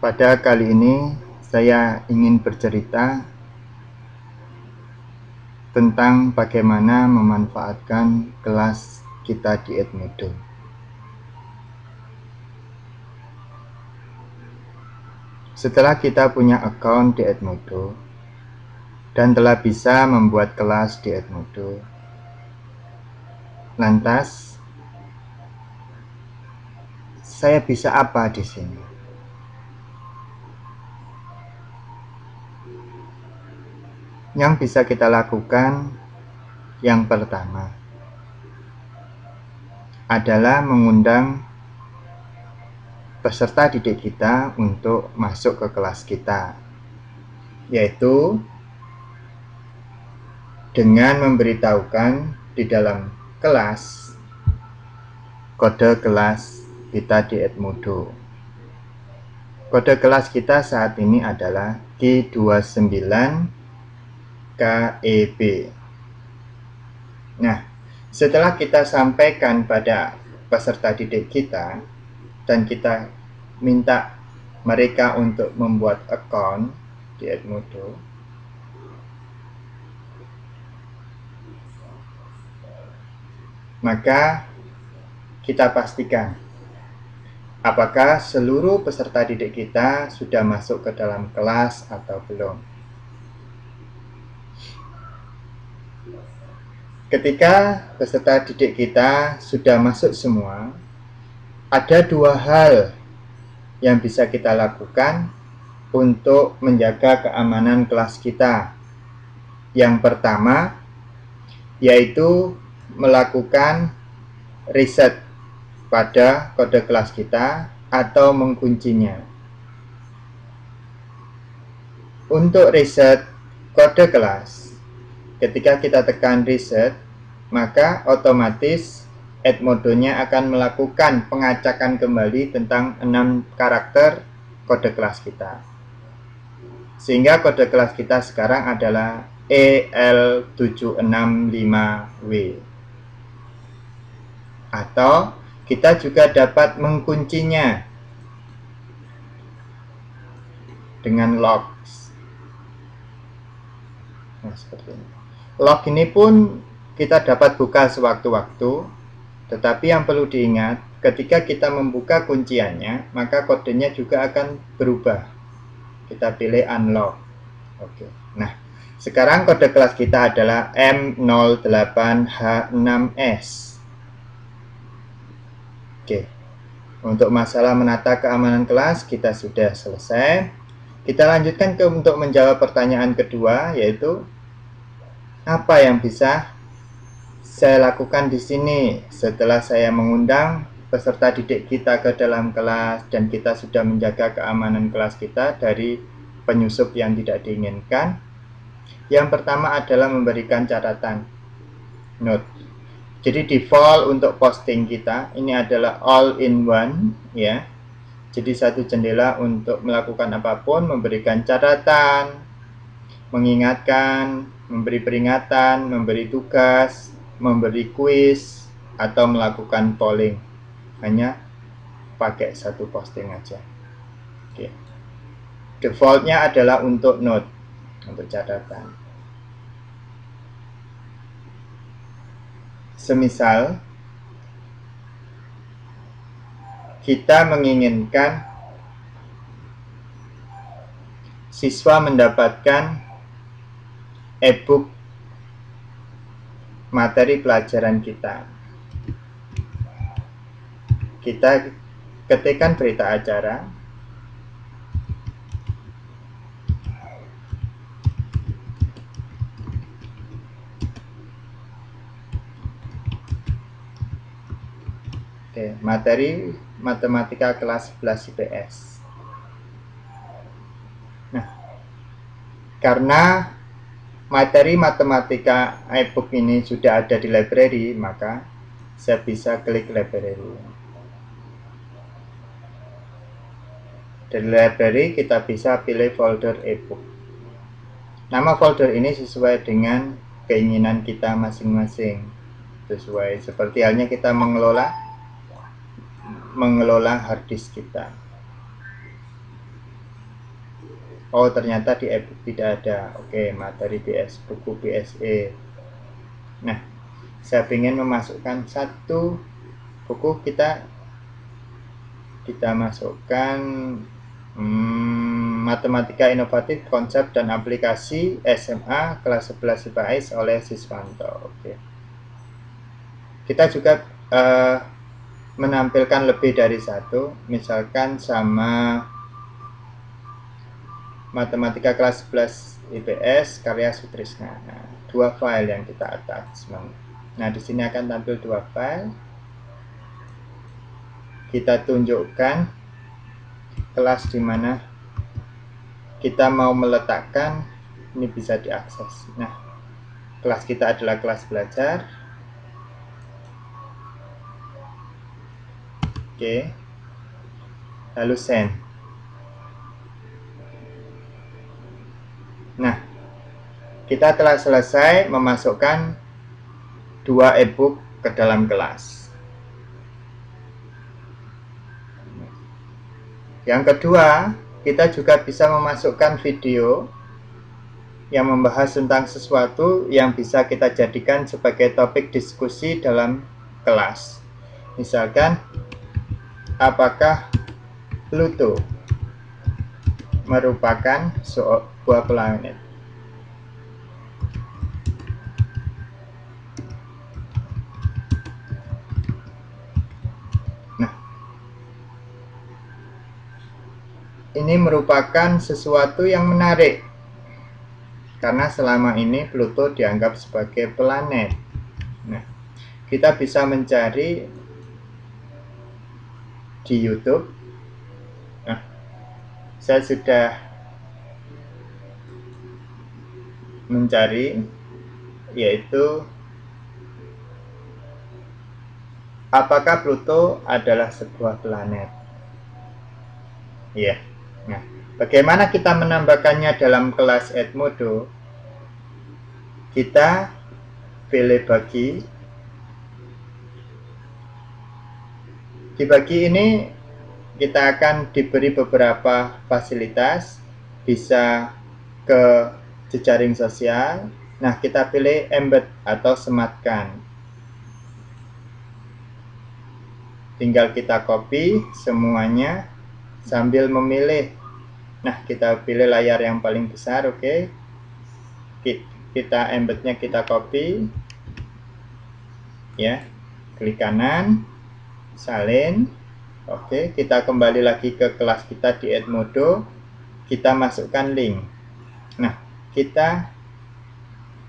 Pada kali ini saya ingin bercerita tentang bagaimana memanfaatkan kelas kita di Edmodo. Setelah kita punya account di Edmodo dan telah bisa membuat kelas di Edmodo, lantas saya bisa apa di sini? Yang bisa kita lakukan yang pertama adalah mengundang peserta didik kita untuk masuk ke kelas kita, yaitu dengan memberitahukan di dalam kelas kode kelas kita di Edmodo. Kode kelas kita saat ini adalah G29 KEB. Nah, setelah kita sampaikan pada peserta didik kita dan kita minta mereka untuk membuat account di Edmodo, maka kita pastikan apakah seluruh peserta didik kita sudah masuk ke dalam kelas atau belum. Ketika peserta didik kita sudah masuk semua, ada dua hal yang bisa kita lakukan untuk menjaga keamanan kelas kita. Yang pertama, yaitu melakukan reset pada kode kelas kita atau menguncinya. Untuk reset kode kelas, ketika kita tekan reset, maka otomatis Edmodo-nya akan melakukan pengacakan kembali tentang 6 karakter kode kelas kita. Sehingga kode kelas kita sekarang adalah EL765W. Atau kita juga dapat menguncinya dengan lock. Nah, seperti ini. Lock ini pun kita dapat buka sewaktu-waktu, tetapi yang perlu diingat, ketika kita membuka kunciannya, maka kodenya juga akan berubah. Kita pilih unlock. Oke. Nah, sekarang kode kelas kita adalah M08H6S. Oke. Untuk masalah menata keamanan kelas kita sudah selesai. Kita lanjutkan untuk menjawab pertanyaan kedua, yaitu apa yang bisa saya lakukan di sini setelah saya mengundang peserta didik kita ke dalam kelas dan kita sudah menjaga keamanan kelas kita dari penyusup yang tidak diinginkan. Yang pertama adalah memberikan catatan note. Jadi default untuk posting kita ini adalah all in one, ya. Jadi satu jendela untuk melakukan apapun, memberikan catatan, mengingatkan, memberi peringatan, memberi tugas, memberi kuis, atau melakukan polling. Hanya pakai satu posting aja. Oke. Defaultnya adalah untuk note, untuk catatan. Semisal kita menginginkan siswa mendapatkan e-book materi pelajaran kita. Kita ketikkan berita acara. Oke, materi matematika kelas 11 IPS. Nah, karena materi matematika e-book ini sudah ada di library, maka saya bisa klik library. Dari library kita bisa pilih folder e-book. Nama folder ini sesuai dengan keinginan kita masing-masing. Sesuai seperti halnya kita mengelola hard disk kita. Oh, ternyata di ebook tidak ada. Oke, materi buku BSE. Nah, saya ingin memasukkan satu buku, kita masukkan Matematika Inovatif, Konsep dan Aplikasi SMA kelas 11 IPA oleh Siswanto. Oke. Kita juga menampilkan lebih dari satu, misalkan sama Matematika kelas 11 IPS karya Sutrisna. Nah, dua file yang kita attach. Nah, di sini akan tampil dua file. Kita tunjukkan kelas di mana kita mau meletakkan, ini bisa diakses. Nah, kelas kita adalah kelas belajar. Oke. Lalu send. Nah, kita telah selesai memasukkan dua ebook ke dalam kelas. Yang kedua, kita juga bisa memasukkan video yang membahas tentang sesuatu yang bisa kita jadikan sebagai topik diskusi dalam kelas. Misalkan, apakah Pluto merupakan sebuah planet? Nah, ini merupakan sesuatu yang menarik karena selama ini Pluto dianggap sebagai planet. Nah, kita bisa mencari di YouTube. Nah, saya sudah mencari, yaitu apakah Pluto adalah sebuah planet? Ya. Nah, bagaimana kita menambahkannya dalam kelas Edmodo? Kita pilih bagi. Di bagi ini kita akan diberi beberapa fasilitas, bisa ke jejaring sosial. Nah, kita pilih embed atau sematkan. Tinggal kita copy semuanya sambil memilih. Nah, kita pilih layar yang paling besar, oke. Kita embednya kita copy. Ya, klik kanan, salin. Oke, kita kembali lagi ke kelas kita di Edmodo. Kita masukkan link. Nah, kita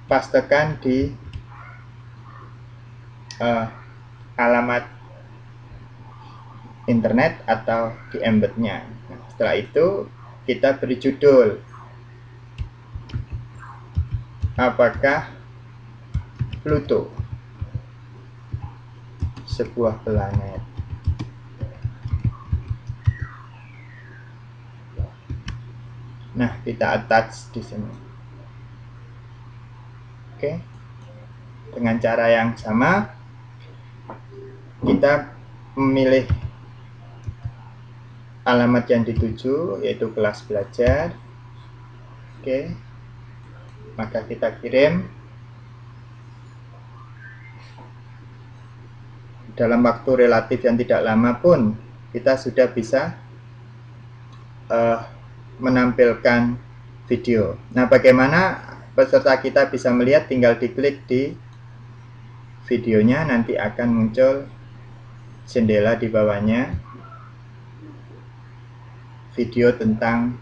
pastekan di alamat internet atau di embednya. Nah, setelah itu kita beri judul, apakah Pluto sebuah planet? Nah, kita attach di sini. Oke. Dengan cara yang sama, kita memilih alamat yang dituju, yaitu kelas belajar. Oke. Maka kita kirim. Dalam waktu relatif yang tidak lama pun, kita sudah bisa menampilkan video. Nah, bagaimana peserta kita bisa melihat? Tinggal diklik di videonya, nanti akan muncul jendela di bawahnya, video tentang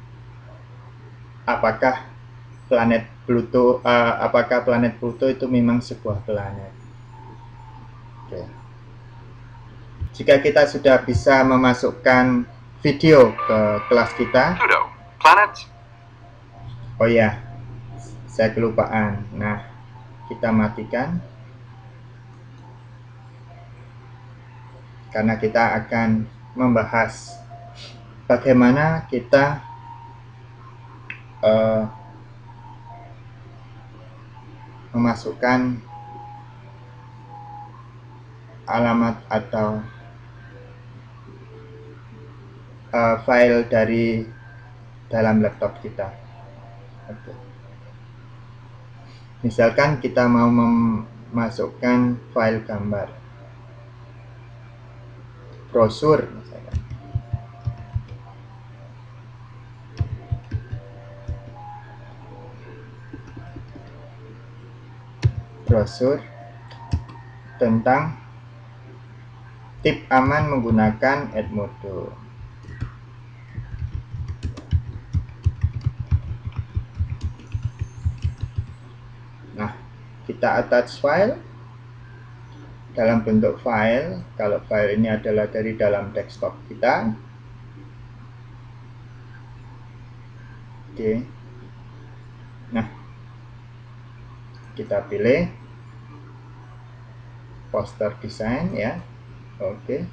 apakah planet Pluto itu memang sebuah planet. Oke. Jika kita sudah bisa memasukkan video ke kelas kita. Pluto, planet. Oh ya, saya kelupaan. Nah, kita matikan. Karena kita akan membahas bagaimana kita memasukkan alamat atau file dari dalam laptop kita. Oke. Misalkan kita mau memasukkan file gambar, brosur misalkan. Brosur tentang tip aman menggunakan Edmodo. Nah, kita attach file dalam bentuk file. Kalau file ini adalah dari dalam desktop kita. Oke. Nah, kita pilih poster design ya. Oke.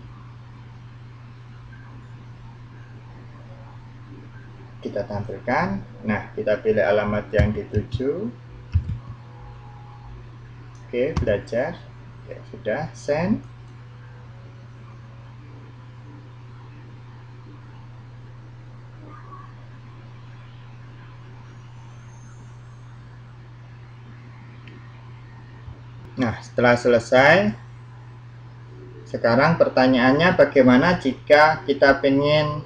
Kita tampilkan. Nah, kita pilih alamat yang dituju. Oke, belajar. Ya, sudah, send. Nah, setelah selesai, sekarang pertanyaannya bagaimana jika kita ingin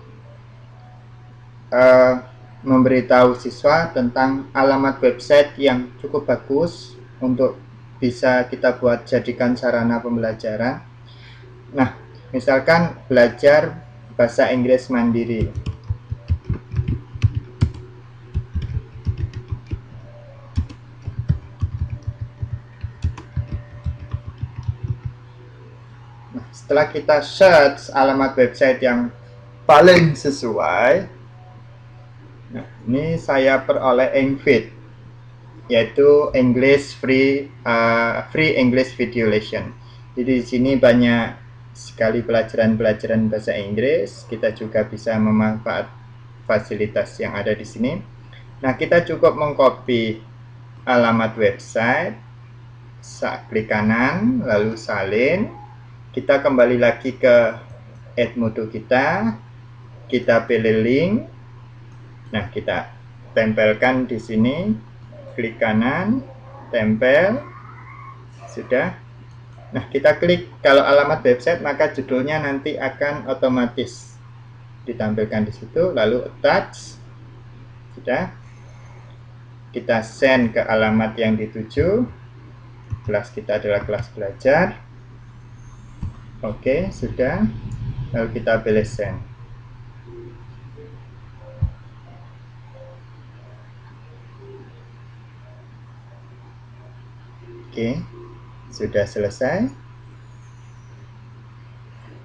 memberitahu siswa tentang alamat website yang cukup bagus untuk bisa kita buat jadikan sarana pembelajaran. Nah, misalkan belajar bahasa Inggris mandiri. Nah, setelah kita search alamat website yang paling sesuai, nah, ini saya peroleh Engvid, yaitu English free English video lesson. Jadi di sini banyak sekali pelajaran-pelajaran bahasa Inggris. Kita juga bisa memanfaatkan fasilitas yang ada di sini. Nah, kita cukup mengcopy alamat website, klik kanan, lalu salin. Kita kembali lagi ke Edmodo kita pilih link. Nah, kita tempelkan di sini, klik kanan, tempel, sudah. Nah, kita klik kalau alamat website, maka judulnya nanti akan otomatis ditampilkan di situ, lalu attach, sudah. Kita send ke alamat yang dituju. Kelas kita adalah kelas belajar. Oke, sudah. Lalu kita pilih send. Oke, sudah selesai.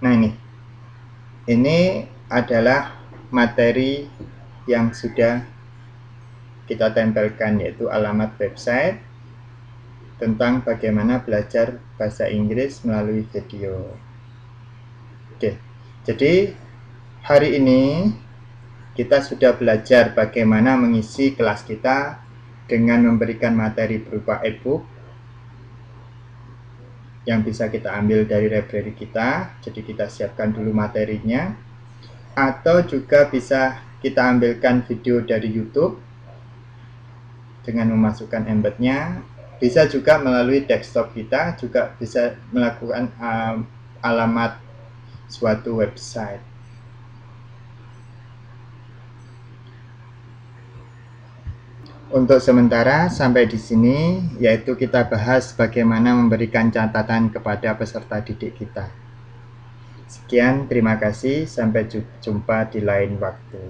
Nah, ini adalah materi yang sudah kita tempelkan, yaitu alamat website tentang bagaimana belajar bahasa Inggris melalui video. Oke, jadi hari ini kita sudah belajar bagaimana mengisi kelas kita dengan memberikan materi berupa e-book yang bisa kita ambil dari library kita. Jadi kita siapkan dulu materinya, atau juga bisa kita ambilkan video dari YouTube dengan memasukkan embednya. Bisa juga melalui desktop kita, juga bisa melakukan alamat suatu website. Untuk sementara sampai di sini, yaitu kita bahas bagaimana memberikan catatan kepada peserta didik kita. Sekian, terima kasih, sampai jumpa di lain waktu.